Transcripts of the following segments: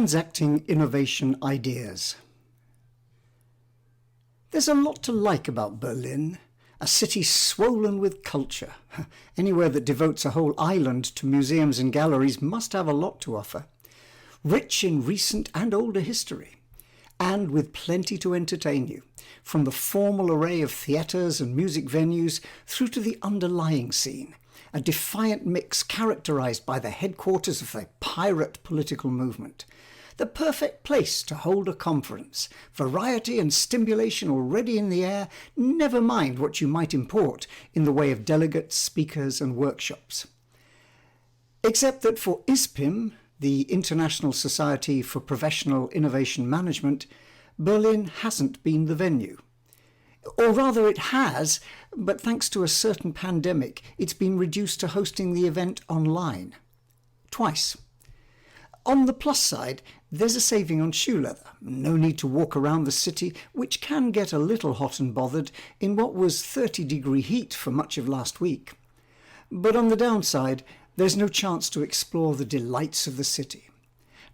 Transacting innovation ideas. There's a lot to like about Berlin, a city swollen with culture. Anywhere that devotes a whole island to museums and galleries must have a lot to offer. Rich in recent and older history, and with plenty to entertain you, from the formal array of theatres and music venues through to the underlying scene, a defiant mix characterised by the headquarters of a pirate political movement. The perfect place to hold a conference, variety and stimulation already in the air, never mind what you might import in the way of delegates, speakers and workshops. Except that for ISPIM, the International Society for Professional Innovation Management, Berlin hasn't been the venue. Or rather it has, but thanks to a certain pandemic, it's been reduced to hosting the event online. Twice. On the plus side, there's a saving on shoe leather. No need to walk around the city, which can get a little hot and bothered in what was 30-degree heat for much of last week. But on the downside, there's no chance to explore the delights of the city.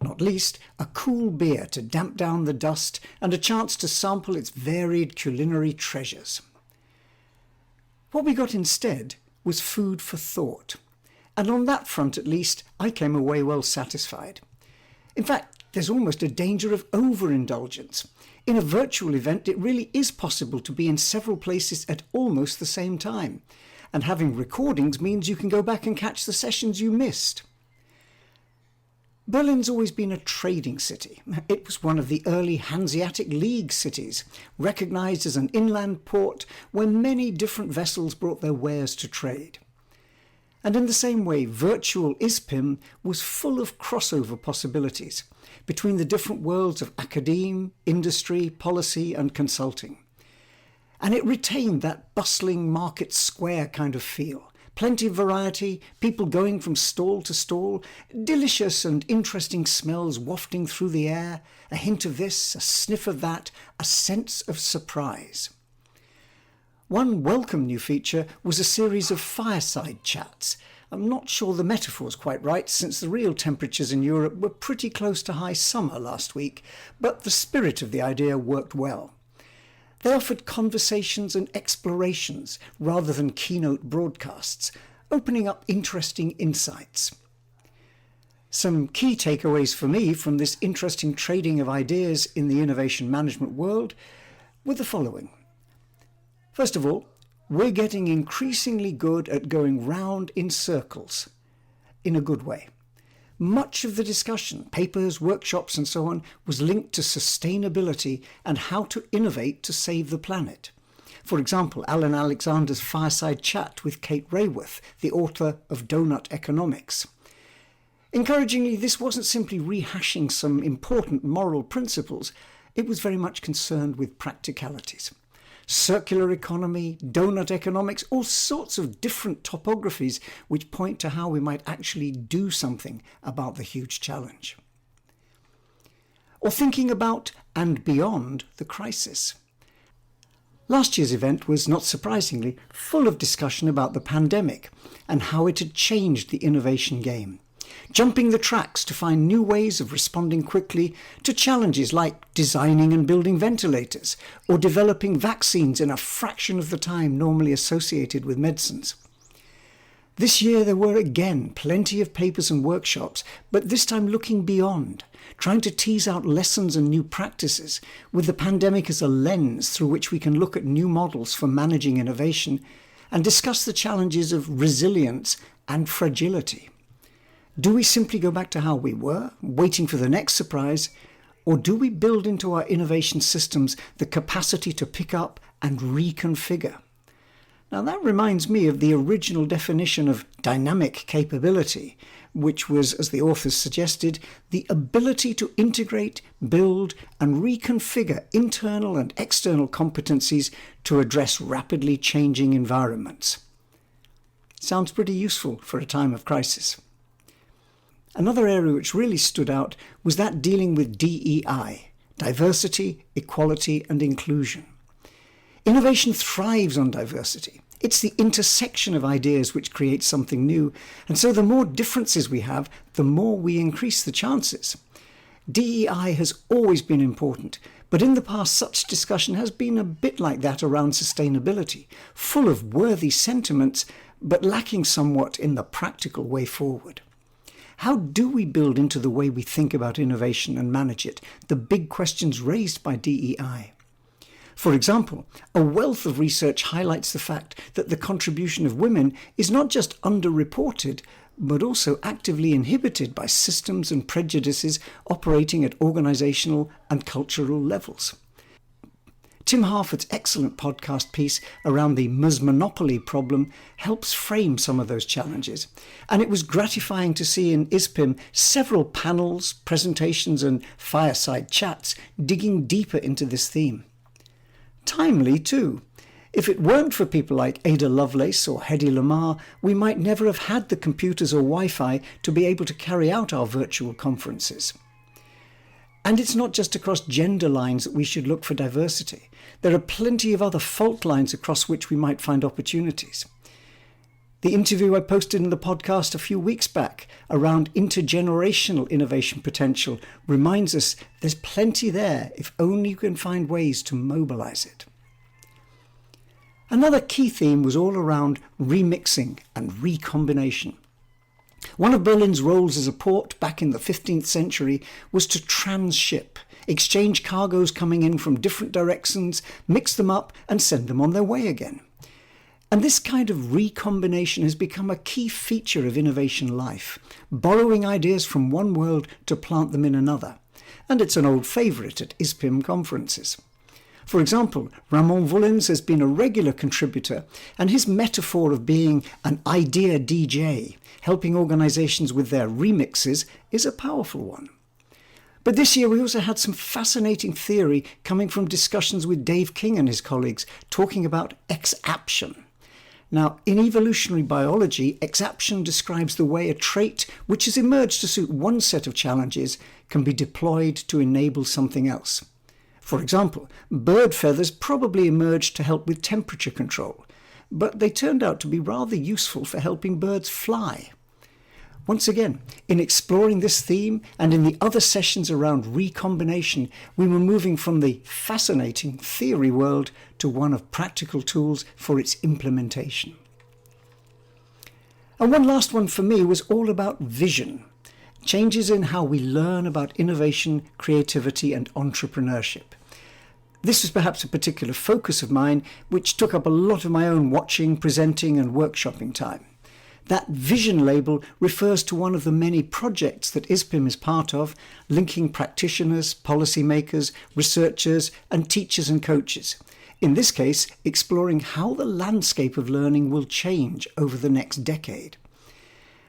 Not least, a cool beer to damp down the dust and a chance to sample its varied culinary treasures. What we got instead was food for thought. And on that front, at least, I came away well satisfied. In fact, there's almost a danger of overindulgence. In a virtual event, it really is possible to be in several places at almost the same time. And having recordings means you can go back and catch the sessions you missed. Berlin's always been a trading city. It was one of the early Hanseatic League cities, recognised as an inland port where many different vessels brought their wares to trade. And in the same way, virtual ISPIM was full of crossover possibilities between the different worlds of academe, industry, policy and consulting. And it retained that bustling market square kind of feel. Plenty of variety, people going from stall to stall, delicious and interesting smells wafting through the air, a hint of this, a sniff of that, a sense of surprise. One welcome new feature was a series of fireside chats. I'm not sure the metaphor's quite right, since the real temperatures in Europe were pretty close to high summer last week, but the spirit of the idea worked well. They offered conversations and explorations rather than keynote broadcasts, opening up interesting insights. Some key takeaways for me from this interesting trading of ideas in the innovation management world were the following. First of all, we're getting increasingly good at going round in circles, in a good way. Much of the discussion, papers, workshops and so on, was linked to sustainability and how to innovate to save the planet. For example, Alan Alexander's fireside chat with Kate Raworth, the author of Donut Economics. Encouragingly, this wasn't simply rehashing some important moral principles, it was very much concerned with practicalities. Circular economy, donut economics, all sorts of different topographies which point to how we might actually do something about the huge challenge. Or thinking about and beyond the crisis. Last year's event was, not surprisingly, full of discussion about the pandemic and how it had changed the innovation game. Jumping the tracks to find new ways of responding quickly to challenges like designing and building ventilators or developing vaccines in a fraction of the time normally associated with medicines. This year there were again plenty of papers and workshops, but this time looking beyond, trying to tease out lessons and new practices, with the pandemic as a lens through which we can look at new models for managing innovation and discuss the challenges of resilience and fragility. Do we simply go back to how we were, waiting for the next surprise, or do we build into our innovation systems the capacity to pick up and reconfigure? Now that reminds me of the original definition of dynamic capability, which was, as the authors suggested, the ability to integrate, build and reconfigure internal and external competencies to address rapidly changing environments. Sounds pretty useful for a time of crisis. Another area which really stood out was that dealing with DEI, diversity, equality and inclusion. Innovation thrives on diversity. It's the intersection of ideas which creates something new, and so the more differences we have, the more we increase the chances. DEI has always been important, but in the past such discussion has been a bit like that around sustainability, full of worthy sentiments, but lacking somewhat in the practical way forward. How do we build into the way we think about innovation and manage it the big questions raised by DEI? For example, a wealth of research highlights the fact that the contribution of women is not just underreported, but also actively inhibited by systems and prejudices operating at organisational and cultural levels. Tim Harford's excellent podcast piece around the Ms. Monopoly problem helps frame some of those challenges, and it was gratifying to see in ISPIM several panels, presentations and fireside chats digging deeper into this theme. Timely too. If it weren't for people like Ada Lovelace or Hedy Lamarr, we might never have had the computers or Wi-Fi to be able to carry out our virtual conferences. And it's not just across gender lines that we should look for diversity. There are plenty of other fault lines across which we might find opportunities. The interview I posted in the podcast a few weeks back around intergenerational innovation potential reminds us there's plenty there if only you can find ways to mobilize it. Another key theme was all around remixing and recombination. One of Berlin's roles as a port back in the 15th century was to transship, exchange cargoes coming in from different directions, mix them up and send them on their way again. And this kind of recombination has become a key feature of innovation life, borrowing ideas from one world to plant them in another. And it's an old favourite at ISPIM conferences. For example, Ramon Vullens has been a regular contributor, and his metaphor of being an idea DJ, helping organisations with their remixes, is a powerful one. But this year we also had some fascinating theory coming from discussions with Dave King and his colleagues talking about exaption. Now, in evolutionary biology, exaption describes the way a trait which has emerged to suit one set of challenges can be deployed to enable something else. For example, bird feathers probably emerged to help with temperature control, but they turned out to be rather useful for helping birds fly. Once again, in exploring this theme and in the other sessions around recombination, we were moving from the fascinating theory world to one of practical tools for its implementation. And one last one for me was all about vision. Changes in how we learn about innovation, creativity and entrepreneurship. This was perhaps a particular focus of mine, which took up a lot of my own watching, presenting and workshopping time. That vision label refers to one of the many projects that ISPIM is part of, linking practitioners, policymakers, researchers and teachers and coaches. In this case, exploring how the landscape of learning will change over the next decade.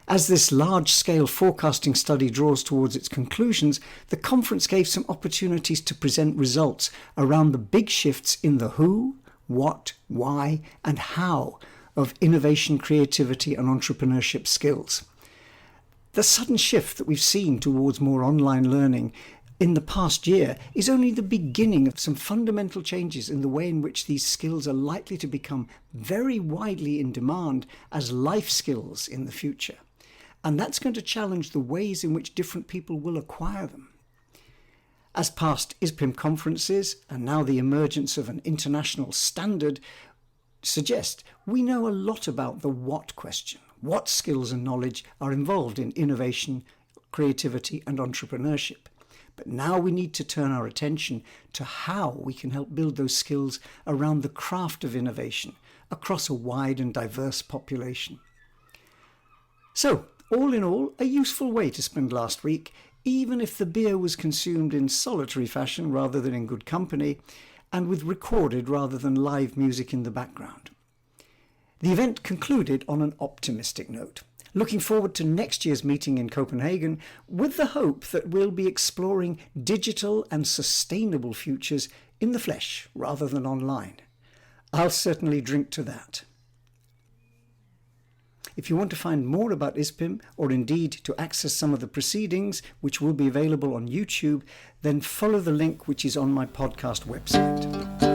As this large-scale forecasting study draws towards its conclusions, the conference gave some opportunities to present results around the big shifts in the who, what, why and how of innovation, creativity and entrepreneurship skills. The sudden shift that we've seen towards more online learning in the past year is only the beginning of some fundamental changes in the way in which these skills are likely to become very widely in demand as life skills in the future. And that's going to challenge the ways in which different people will acquire them. As past ISPIM conferences, and now the emergence of an international standard, suggest we know a lot about the what question. What skills and knowledge are involved in innovation, creativity and entrepreneurship? But now we need to turn our attention to how we can help build those skills around the craft of innovation across a wide and diverse population. So, all in all, a useful way to spend last week, even if the beer was consumed in solitary fashion rather than in good company, and with recorded rather than live music in the background. The event concluded on an optimistic note, looking forward to next year's meeting in Copenhagen with the hope that we'll be exploring digital and sustainable futures in the flesh rather than online. I'll certainly drink to that. If you want to find more about ISPIM, or indeed to access some of the proceedings, which will be available on YouTube, then follow the link which is on my podcast website.